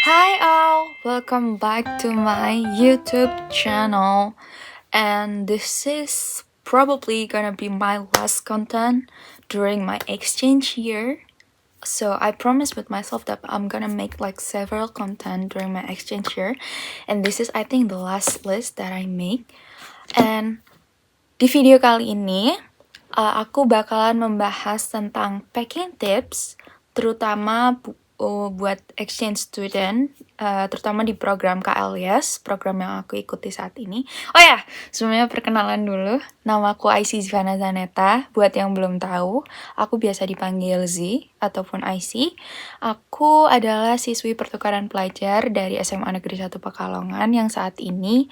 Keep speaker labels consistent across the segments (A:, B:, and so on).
A: Hi all, welcome back to my YouTube channel, and this is probably gonna be my last content during my exchange year. So I promised with myself that I'm gonna make like several content during my exchange year, and this is I think the last list that I make. And di video kali ini aku bakalan membahas tentang packing tips, terutama buat exchange student, terutama di program KLIS, program yang aku ikuti saat ini. Oh ya, sebelumnya perkenalan dulu. Namaku Aisy Zivana Zaneta. Buat yang belum tahu, aku biasa dipanggil Z ataupun IC. Aku adalah siswi pertukaran pelajar dari SMA Negeri 1 Pekalongan yang saat ini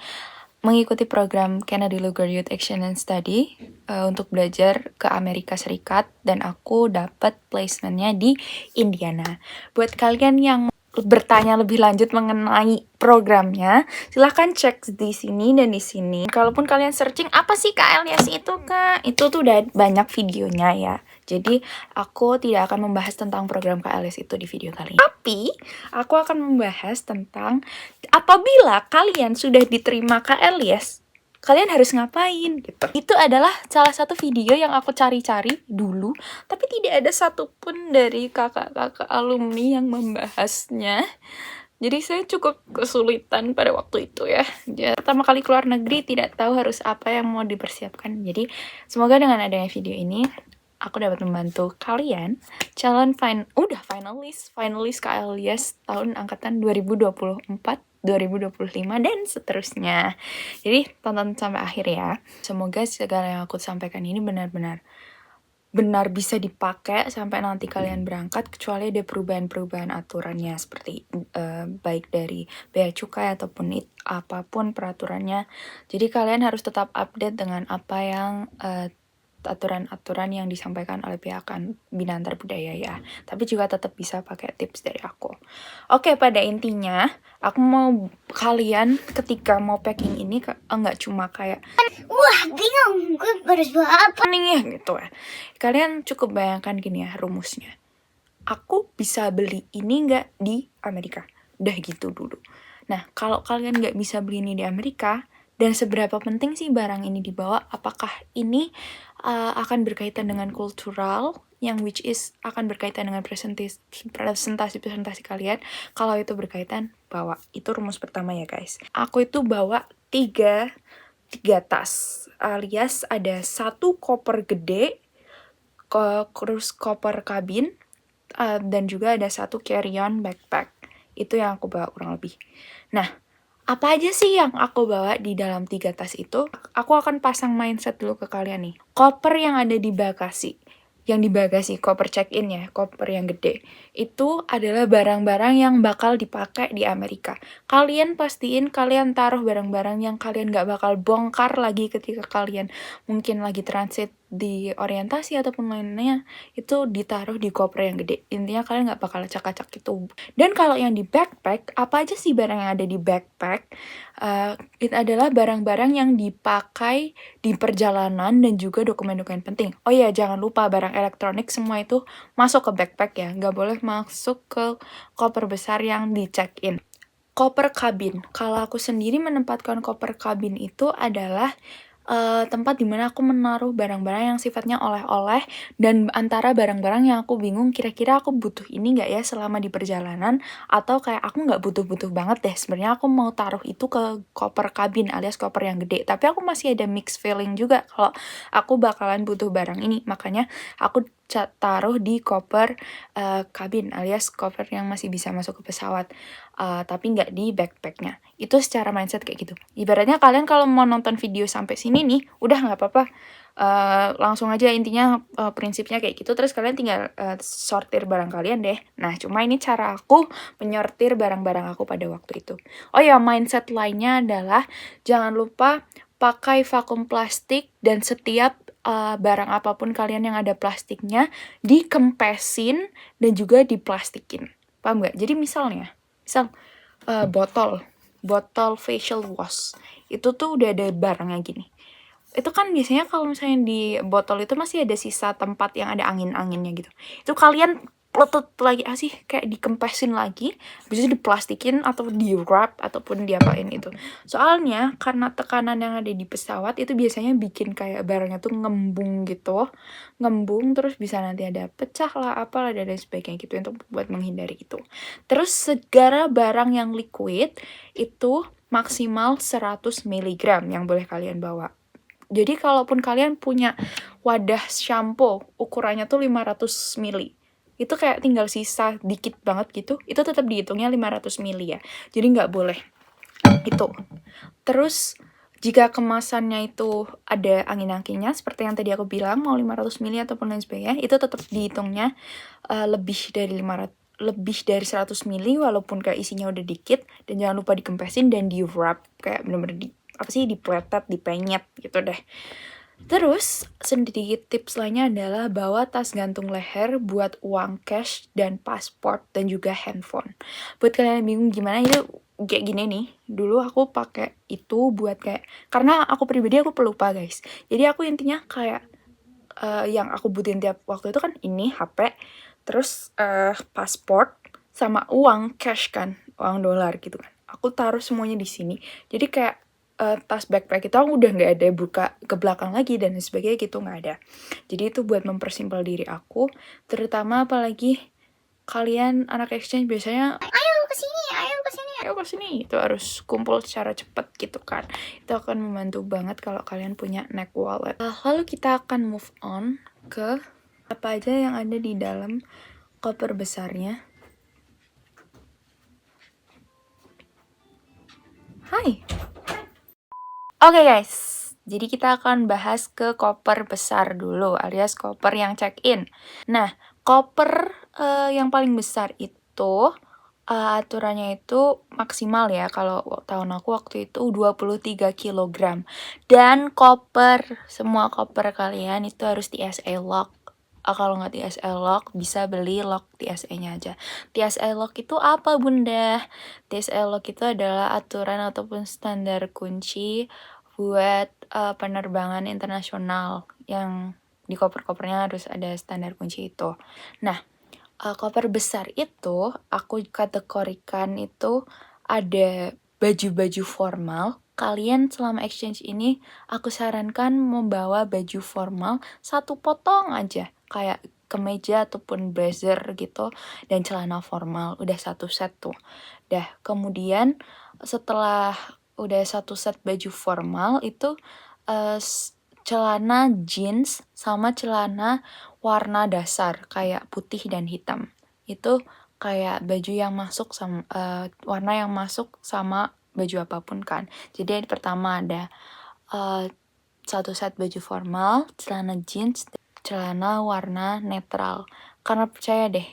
A: mengikuti program Kennedy Lugar Youth Action and Study untuk belajar ke Amerika Serikat, dan aku dapat placementnya di Indiana. Buat kalian yang bertanya lebih lanjut mengenai programnya, silahkan cek di sini dan di sini. Kalaupun kalian searching apa sih KLIS itu Kak, itu tuh udah banyak videonya ya. Jadi aku tidak akan membahas tentang program KLIS itu di video kali ini. Tapi aku akan membahas tentang apabila kalian sudah diterima KLIS, kalian harus ngapain gitu. Itu adalah salah satu video yang aku cari-cari dulu, tapi tidak ada satupun dari kakak-kakak alumni yang membahasnya. Jadi saya cukup kesulitan pada waktu itu ya. Pertama kali keluar negeri, tidak tahu harus apa yang mau dipersiapkan. Jadi semoga dengan adanya video ini aku dapat membantu kalian calon finalis KLIS tahun angkatan 2024, 2025 dan seterusnya. Jadi tonton sampai akhir ya. Semoga segala yang aku sampaikan ini benar bisa dipakai sampai nanti kalian berangkat, kecuali ada perubahan-perubahan aturannya seperti baik dari bea cukai ataupun apapun peraturannya. Jadi kalian harus tetap update dengan apa yang aturan-aturan yang disampaikan oleh pihak Bina Antar Budaya ya. Tapi juga tetap bisa pakai tips dari aku. Oke, pada intinya aku mau kalian ketika mau packing ini enggak cuma kayak wah bingung gue harus bawa apa nih ya gitu ya. Kalian cukup bayangkan gini ya rumusnya. Aku bisa beli ini enggak di Amerika? Udah gitu dulu. Nah, kalau kalian nggak bisa beli ini di Amerika, dan seberapa penting sih barang ini dibawa? Apakah ini akan berkaitan dengan kultural, yang which is akan berkaitan dengan presentasi kalian? Kalau itu berkaitan, bawa. Itu rumus pertama ya guys. Aku itu bawa tiga tas, alias ada satu koper gede, terus koper kabin, dan juga ada satu carry-on backpack. Itu yang aku bawa kurang lebih. Nah, apa aja sih yang aku bawa di dalam 3 tas itu? Aku akan pasang mindset dulu ke kalian nih. Koper yang ada di bagasi, koper check-in ya, koper yang gede, itu adalah barang-barang yang bakal dipakai di Amerika. Kalian pastiin kalian taruh barang-barang yang kalian gak bakal bongkar lagi ketika kalian mungkin lagi transit di orientasi ataupun lainnya, itu ditaruh di koper yang gede. Intinya kalian gak bakal acak-acak gitu. Dan kalau yang di backpack, apa aja sih barang yang ada di backpack? Itu adalah barang-barang yang dipakai di perjalanan dan juga dokumen-dokumen penting. Oh iya, jangan lupa barang elektronik semua itu masuk ke backpack ya. Gak boleh masuk ke koper besar yang di check-in. Koper kabin. Kalau aku sendiri menempatkan koper kabin itu adalah tempat dimana aku menaruh barang-barang yang sifatnya oleh-oleh, dan antara barang-barang yang aku bingung kira-kira aku butuh ini nggak ya selama di perjalanan, atau kayak aku nggak butuh-butuh banget deh sebenarnya aku mau taruh itu ke koper kabin alias koper yang gede, tapi aku masih ada mixed feeling juga kalau aku bakalan butuh barang ini, makanya aku taruh di koper kabin alias koper yang masih bisa masuk ke pesawat, tapi nggak di backpacknya. Itu secara mindset kayak gitu. Ibaratnya kalian kalau mau nonton video sampai sini nih, udah nggak apa-apa, langsung aja, intinya prinsipnya kayak gitu. Terus kalian tinggal sortir barang kalian deh. Nah, cuma ini cara aku menyortir barang-barang aku pada waktu itu. Oh ya, mindset lainnya adalah jangan lupa pakai vakum plastik, dan setiap barang apapun kalian yang ada plastiknya dikempesin dan juga diplastikin. Paham nggak? Jadi misal botol facial wash itu tuh udah ada barangnya gini. Itu kan biasanya kalau misalnya di botol itu masih ada sisa tempat yang ada angin-anginnya gitu. Itu kalian dipletet lagi sih, kayak dikempesin lagi, habis itu diplastikin atau di wrap ataupun diapain itu. Soalnya karena tekanan yang ada di pesawat itu biasanya bikin kayak barangnya tuh ngembung gitu, ngembung terus bisa nanti ada pecah lah apalah dan lain sebagainya gitu, untuk buat menghindari itu. Terus segala barang yang liquid itu maksimal 100 mg yang boleh kalian bawa. Jadi kalaupun kalian punya wadah shampoo ukurannya tuh 500 ml, itu kayak tinggal sisa dikit banget gitu, itu tetap dihitungnya 500 ml ya. Jadi nggak boleh itu. Terus jika kemasannya itu ada angin-anginnya seperti yang tadi aku bilang, mau 500 ml ataupun lain sebagainya, itu tetap dihitungnya lebih dari 100 ml walaupun kayak isinya udah dikit. Dan jangan lupa dikempesin dan di wrap, kayak bener-bener dipletet, dipenyet gitu deh. Terus sedikit tips lainnya adalah bawa tas gantung leher buat uang cash dan pasport dan juga handphone. Buat kalian yang bingung gimana, itu kayak gini nih, dulu aku pakai itu buat kayak, karena aku pribadi aku pelupa guys, jadi aku intinya kayak yang aku butuhin tiap waktu itu kan ini HP, terus pasport sama uang cash kan, uang dolar gitu kan, aku taruh semuanya di sini. Jadi kayak tas backpack itu aku udah nggak ada buka ke belakang lagi dan sebagainya gitu, nggak ada. Jadi itu buat mempersimpel diri aku, terutama apalagi kalian anak exchange biasanya ayo kesini, itu harus kumpul secara cepat gitu kan. Itu akan membantu banget kalau kalian punya neck wallet. Lalu kita akan move on ke apa aja yang ada di dalam koper besarnya. Hai. Oke guys, jadi kita akan bahas ke koper besar dulu, alias koper yang check-in. Nah, koper yang paling besar itu aturannya itu maksimal ya, kalau tahun aku waktu itu 23 kg. Dan semua koper kalian itu harus TSA lock. Kalau nggak TSA lock, bisa beli lock TSA-nya aja. TSA lock itu apa bunda? TSA lock itu adalah aturan ataupun standar kunci buat penerbangan internasional, yang di koper-kopernya harus ada standar kunci itu. Nah, koper besar itu aku kategorikan itu ada baju-baju formal. Kalian selama exchange ini aku sarankan membawa baju formal 1 potong aja, kayak kemeja ataupun blazer gitu, dan celana formal, udah 1 set tuh. Dah, kemudian setelah udah 1 set baju formal itu celana jeans sama celana warna dasar kayak putih dan hitam. Itu kayak baju yang masuk sama warna yang masuk sama baju apapun kan. Jadi pertama ada 1 set baju formal, celana jeans, celana warna netral. Karena percaya deh,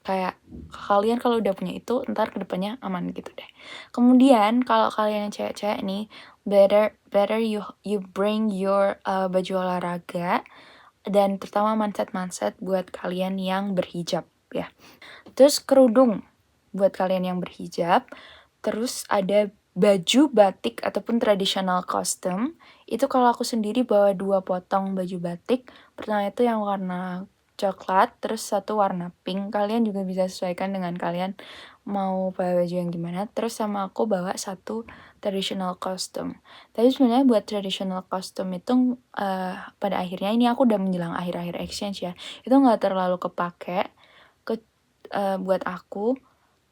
A: kayak kalian kalau udah punya itu ntar kedepannya aman gitu deh. Kemudian kalau kalian yang cewek-cewek nih, better you bring your baju olahraga, dan terutama manset buat kalian yang berhijab ya. Terus kerudung buat kalian yang berhijab. Terus ada baju batik ataupun traditional costume. Itu kalau aku sendiri bawa 2 potong baju batik. Pertama itu yang warna coklat, terus 1 warna pink. Kalian juga bisa sesuaikan dengan kalian mau pakai baju yang gimana. Terus sama aku bawa 1 traditional costume. Tapi sebenarnya buat traditional costume itu pada akhirnya, ini aku udah menjelang akhir-akhir exchange ya, itu nggak terlalu kepake buat aku,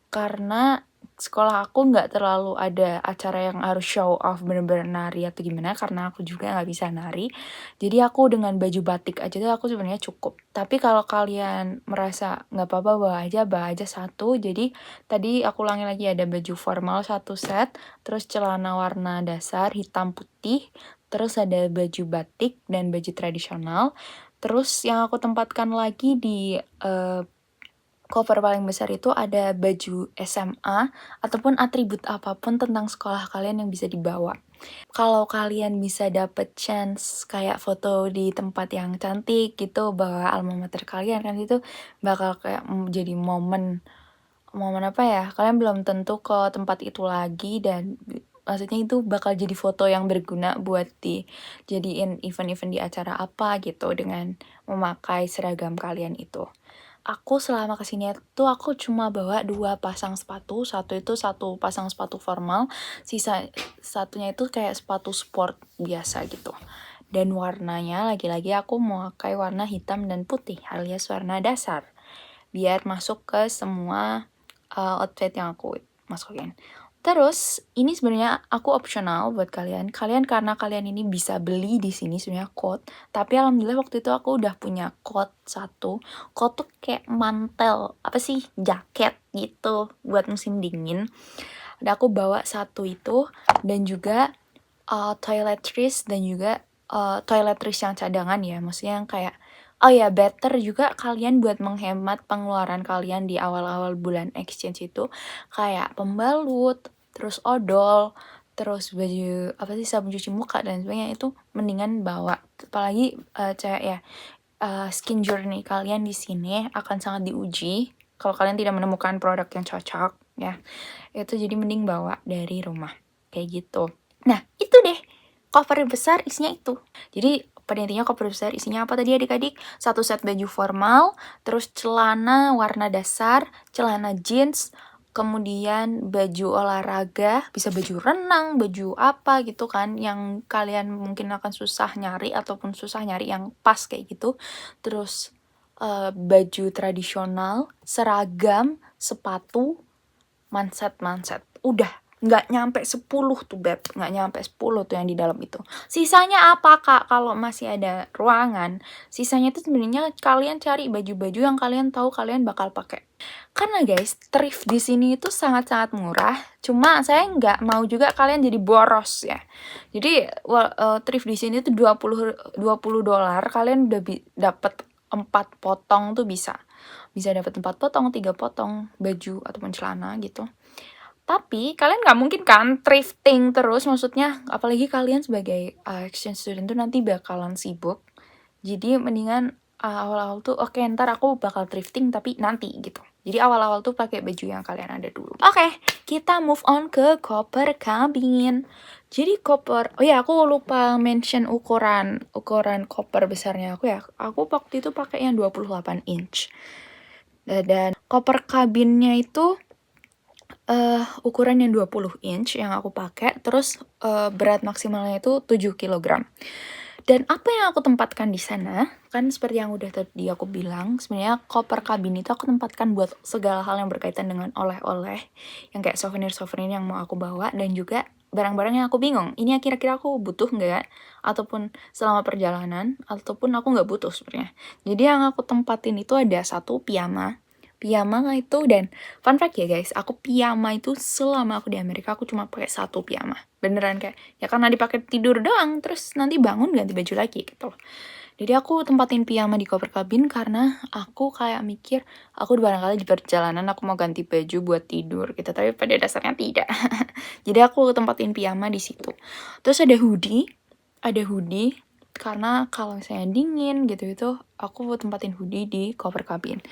A: karena sekolah aku nggak terlalu ada acara yang harus show off bener-bener nari atau gimana, karena aku juga nggak bisa nari. Jadi aku dengan baju batik aja tuh aku sebenarnya cukup. Tapi kalau kalian merasa nggak apa-apa, bawa aja 1. Jadi tadi aku ulangi lagi, ada baju formal 1 set, terus celana warna dasar hitam putih, terus ada baju batik dan baju tradisional. Terus yang aku tempatkan lagi di koper paling besar itu ada baju SMA ataupun atribut apapun tentang sekolah kalian yang bisa dibawa. Kalau kalian bisa dapet chance kayak foto di tempat yang cantik gitu, bawa alma mater kalian, kan itu bakal kayak jadi momen apa ya, kalian belum tentu ke tempat itu lagi, dan maksudnya itu bakal jadi foto yang berguna buat dijadiin event-event di acara apa gitu dengan memakai seragam kalian itu. aku selama kesini tuh aku cuma bawa 2 pasang sepatu. Satu itu 1 pasang sepatu formal, sisa satunya itu kayak sepatu sport biasa gitu. Dan warnanya lagi-lagi aku mau pakai warna hitam dan putih alias warna dasar. Biar masuk ke semua outfit yang aku masukin. Terus ini sebenarnya aku opsional buat kalian. Karena kalian ini bisa beli di sini sebenarnya coat. Tapi alhamdulillah waktu itu aku udah punya coat satu. Coat tuh kayak mantel, apa sih, jaket gitu buat musim dingin. Dan aku bawa satu itu dan juga toiletries dan juga toiletries yang cadangan ya. Maksudnya yang kayak oh ya, better juga kalian buat menghemat pengeluaran kalian di awal-awal bulan exchange itu kayak pembalut, terus odol, terus baju apa sih, sabun cuci muka dan sebagainya itu mendingan bawa. Apalagi cewek ya, skin journey kalian di sini akan sangat diuji kalau kalian tidak menemukan produk yang cocok ya. Itu jadi mending bawa dari rumah kayak gitu. Nah, itu deh cover besar isinya itu. Jadi pada intinya cover besar isinya apa tadi adik-adik? 1 set baju formal, terus celana warna dasar, celana jeans, kemudian baju olahraga, bisa baju renang, baju apa gitu kan, yang kalian mungkin akan susah nyari ataupun susah nyari yang pas kayak gitu. Terus baju tradisional, seragam, sepatu, manset. Udah, nggak nyampe 10 tuh beb, nggak nyampe 10 tuh yang di dalam itu. Sisanya apa kak? Kalau masih ada ruangan, sisanya itu sebenarnya kalian cari baju-baju yang kalian tahu kalian bakal pakai. Karena guys, thrift di sini itu sangat-sangat murah. Cuma saya nggak mau juga kalian jadi boros ya. Jadi thrift di sini tuh $20 kalian udah dapat 4 potong tuh bisa dapat 4 potong, 3 potong baju ataupun celana gitu. Tapi kalian nggak mungkin kan thrifting terus, maksudnya apalagi kalian sebagai exchange student tuh nanti bakalan sibuk. Jadi mendingan awal-awal tuh oke, ntar aku bakal thrifting tapi nanti gitu. Jadi awal-awal tuh pakai baju yang kalian ada dulu. Oke, kita move on ke koper kabin. Jadi koper, oh ya aku lupa mention ukuran koper besarnya aku ya. Aku waktu itu pakai yang 28 inch. Dan koper kabinnya itu ukuran yang 20 inch yang aku pakai, terus berat maksimalnya itu 7 kg. Dan apa yang aku tempatkan di sana, kan seperti yang udah tadi aku bilang, sebenarnya koper kabin itu aku tempatkan buat segala hal yang berkaitan dengan oleh-oleh, yang kayak souvenir-souvenir yang mau aku bawa, dan juga barang-barang yang aku bingung, ini kira-kira aku butuh nggak, ataupun selama perjalanan, ataupun aku nggak butuh sebenarnya. Jadi yang aku tempatin itu ada 1 piyama itu, dan fun fact ya guys, aku piyama itu selama aku di Amerika aku cuma pakai 1 piyama. Beneran kayak ya karena dipakai tidur doang, terus nanti bangun ganti baju lagi gitu. Jadi aku tempatin piyama di koper kabin karena aku kayak mikir aku barangkali di perjalanan aku mau ganti baju buat tidur gitu, tapi pada dasarnya tidak. Jadi aku tempatin piyama di situ. Terus ada hoodie karena kalau misalnya dingin gitu aku tempatin hoodie di koper kabin.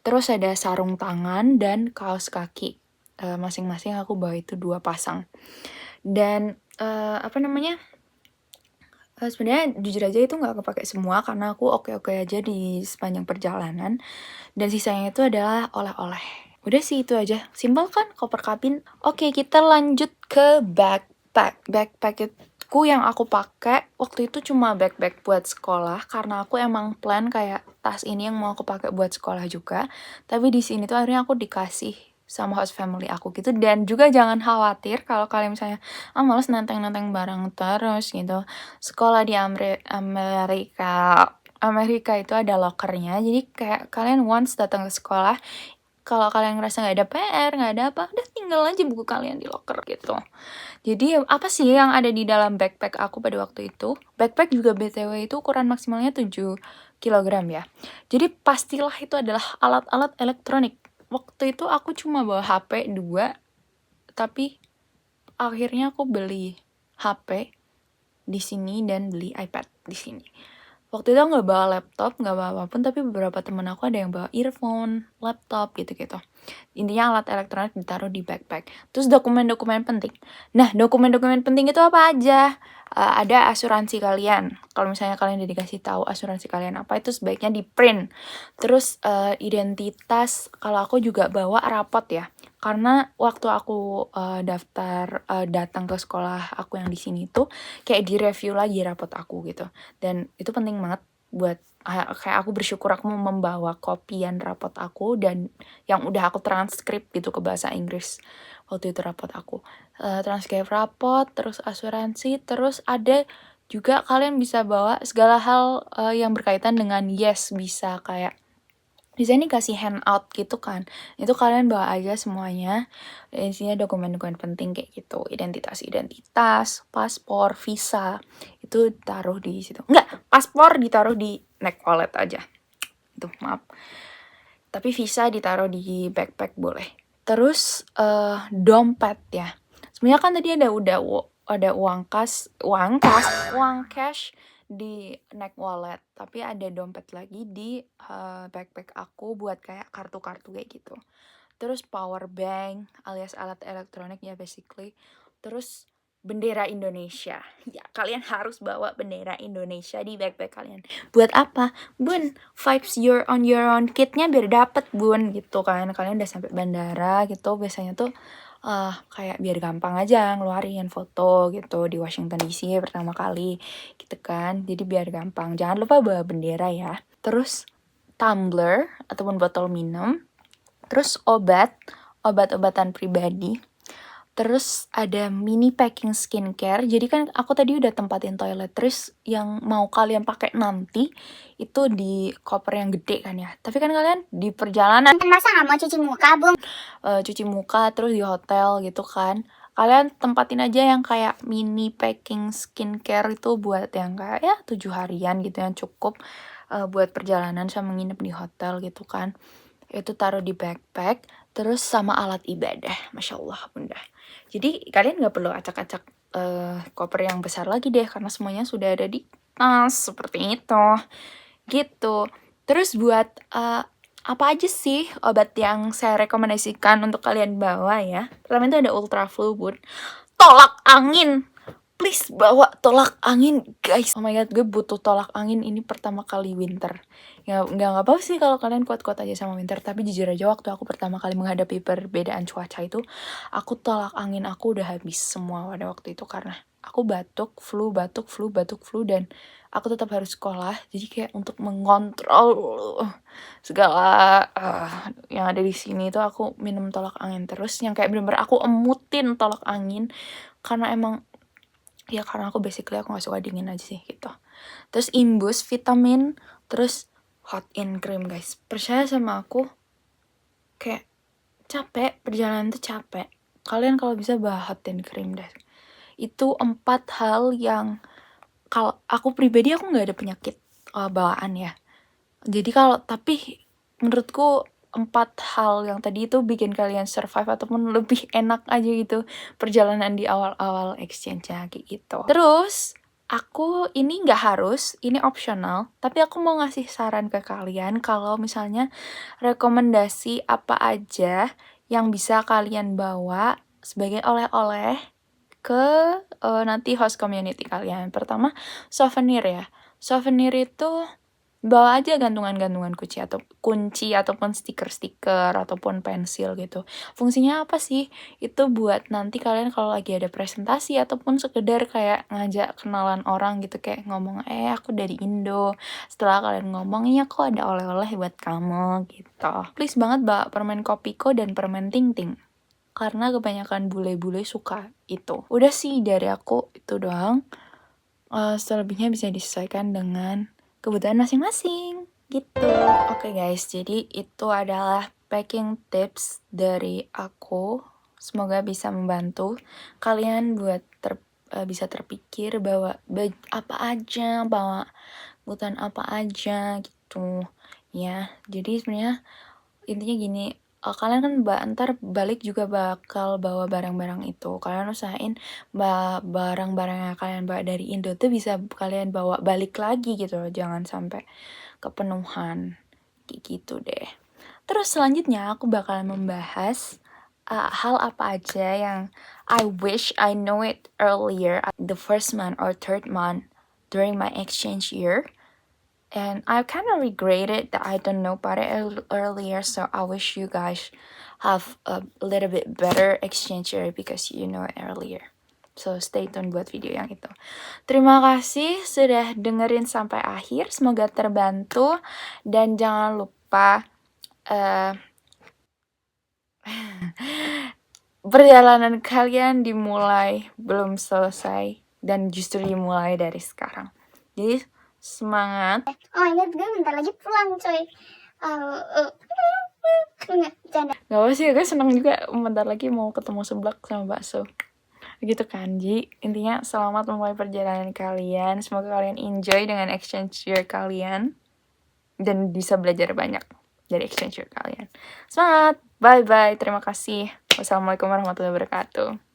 A: Terus ada sarung tangan dan kaos kaki. Masing-masing aku bawa itu 2 pasang. Dan sebenarnya jujur aja itu nggak kepake semua karena aku oke-oke aja di sepanjang perjalanan. Dan sisanya itu adalah oleh-oleh. Udah sih itu aja. Simpel kan koper kabin. Oke, kita lanjut ke backpack. Backpackku yang aku pakai waktu itu cuma backpack buat sekolah karena aku emang plan kayak tas ini yang mau aku pakai buat sekolah juga. Tapi di sini tuh akhirnya aku dikasih sama host family aku gitu. Dan juga jangan khawatir kalau kalian misalnya males nenteng-nenteng barang terus gitu. Sekolah di Amerika itu ada lokernya. Jadi kayak kalian once datang ke sekolah, kalau kalian ngerasa nggak ada PR, nggak ada apa, udah tinggal aja buku kalian di locker gitu. Jadi apa sih yang ada di dalam backpack aku pada waktu itu? Backpack juga BTW itu ukuran maksimalnya 7 kg ya. Jadi pastilah itu adalah alat-alat elektronik. Waktu itu aku cuma bawa HP 2, tapi akhirnya aku beli HP di sini dan beli iPad di sini. waktu itu nggak bawa laptop, nggak bawa apapun, tapi beberapa teman aku ada yang bawa earphone, laptop gitu-gitu. Intinya alat elektronik ditaruh di backpack. Terus dokumen-dokumen penting. Nah, dokumen-dokumen penting itu apa aja? Ada asuransi kalian. Kalau misalnya kalian udah dikasih tahu asuransi kalian apa, itu sebaiknya di print. Terus identitas, kalau aku juga bawa rapot ya. Karena waktu aku datang ke sekolah aku yang di sini tuh kayak direview lagi rapot aku gitu. Dan itu penting banget buat kayak aku bersyukur aku mau membawa kopian rapot aku dan yang udah aku transkrip gitu ke bahasa Inggris. Waktu itu rapot aku transkrip rapot, terus asuransi, terus ada juga kalian bisa bawa segala hal yang berkaitan dengan yes, bisa kayak di sini kasih handout gitu kan, itu kalian bawa aja semuanya. Isinya dokumen-dokumen penting kayak gitu, identitas, paspor, visa, itu taruh di situ. Enggak, paspor ditaruh di neck wallet aja itu, maaf, tapi visa ditaruh di backpack boleh. Terus dompet ya, sebenarnya kan tadi ada uang cash di neck wallet, tapi ada dompet lagi di backpack aku buat kayak kartu-kartu kayak gitu. Terus power bank alias alat elektronik ya basically. Terus bendera Indonesia. Ya, kalian harus bawa bendera Indonesia di backpack kalian. Buat apa? Bun, vibes you're on your own kitnya biar dapet bun gitu kan. Kalian udah sampai bandara gitu, biasanya tuh kayak biar gampang aja ngeluarin foto gitu di Washington DC pertama kali gitu kan. Jadi biar gampang. Jangan lupa bawa bendera ya. Terus tumbler ataupun botol minum. Terus obat-obatan pribadi. Terus ada mini packing skincare. Jadi kan aku tadi udah tempatin toiletries yang mau kalian pakai nanti itu di koper yang gede kan ya. Tapi kan kalian di perjalanan
B: masa nggak mau cuci muka, Bung?
A: Cuci muka terus di hotel gitu kan. Kalian tempatin aja yang kayak mini packing skincare itu buat yang kayak ya 7 harian gitu yang cukup buat perjalanan sama nginep di hotel gitu kan. Itu taruh di backpack, terus sama alat ibadah, Masya Allah bunda. Jadi kalian nggak perlu acak-acak koper yang besar lagi deh, karena semuanya sudah ada di tas, seperti itu. Gitu. Terus buat apa aja sih obat yang saya rekomendasikan untuk kalian bawa ya? Pertama itu ada Ultra Flu Bun. Tolak angin! Please bawa tolak angin guys. Oh my god, gue butuh tolak angin ini pertama kali winter. Ya nggak apa sih kalau kalian kuat-kuat aja sama winter, tapi jujur aja waktu aku pertama kali menghadapi perbedaan cuaca itu, aku tolak angin aku udah habis semua pada waktu itu karena aku batuk flu dan aku tetap harus sekolah. Jadi kayak untuk mengontrol segala yang ada di sini itu aku minum tolak angin terus, yang kayak bener-bener aku emutin tolak angin karena emang ya karena aku basically aku gak suka dingin aja sih gitu. Terus imbus vitamin, terus hot in cream guys. Percaya sama aku, kayak capek, perjalanan tuh capek. Kalian kalau bisa bawa hot in cream deh. Itu 4 hal yang kalau aku pribadi aku gak ada penyakit bawaan ya. Jadi tapi menurutku 4 hal yang tadi itu bikin kalian survive ataupun lebih enak aja gitu perjalanan di awal-awal exchange-nya kayak gitu. Terus aku ini nggak harus, ini optional, tapi aku mau ngasih saran ke kalian kalau misalnya rekomendasi apa aja yang bisa kalian bawa sebagai oleh-oleh ke nanti host community kalian. Pertama, souvenir ya. Souvenir itu bawa aja gantungan-gantungan kunci ataupun stiker-stiker ataupun pensil gitu. Fungsinya apa sih? Itu buat nanti kalian kalau lagi ada presentasi ataupun sekedar kayak ngajak kenalan orang gitu, kayak ngomong aku dari Indo. Setelah kalian ngomong iya kok ada oleh-oleh buat kamu gitu. Please banget bawa permen Kopiko dan permen Ting Ting, karena kebanyakan bule-bule suka itu. Udah sih dari aku itu doang. Selebihnya bisa disesuaikan dengan kebutuhan masing-masing gitu. Oke guys, jadi itu adalah packing tips dari aku. Semoga bisa membantu kalian buat bisa terpikir bawa apa aja, bawa kebutuhan apa aja gitu ya. Jadi sebenarnya intinya gini, kalian kan ntar balik juga bakal bawa barang-barang itu. Kalian usahain barang-barang yang kalian bawa dari Indo tuh bisa kalian bawa balik lagi gitu loh. Jangan sampai kepenuhan. Kayak gitu deh. Terus selanjutnya aku bakal membahas hal apa aja yang I wish I know it earlier, the first month or third month during my exchange year. And I kind of regret it that I don't know about it earlier, so I wish you guys have a little bit better exchange year because you know it earlier. So stay tuned buat video yang itu. Terima kasih sudah dengerin sampai akhir, semoga terbantu. Dan jangan lupa perjalanan kalian dimulai belum selesai dan justru dimulai dari sekarang. Jadi semangat.
B: Oh my god, gue bentar lagi pulang coy. Enggak, bercanda.
A: Gak apa sih, gue seneng juga bentar lagi mau ketemu seblak sama bakso. Gitu kan, Ji. Intinya selamat memulai perjalanan kalian. Semoga kalian enjoy dengan exchange year kalian. Dan bisa belajar banyak dari exchange year kalian. Semangat! Bye-bye. Terima kasih. Wassalamualaikum warahmatullahi wabarakatuh.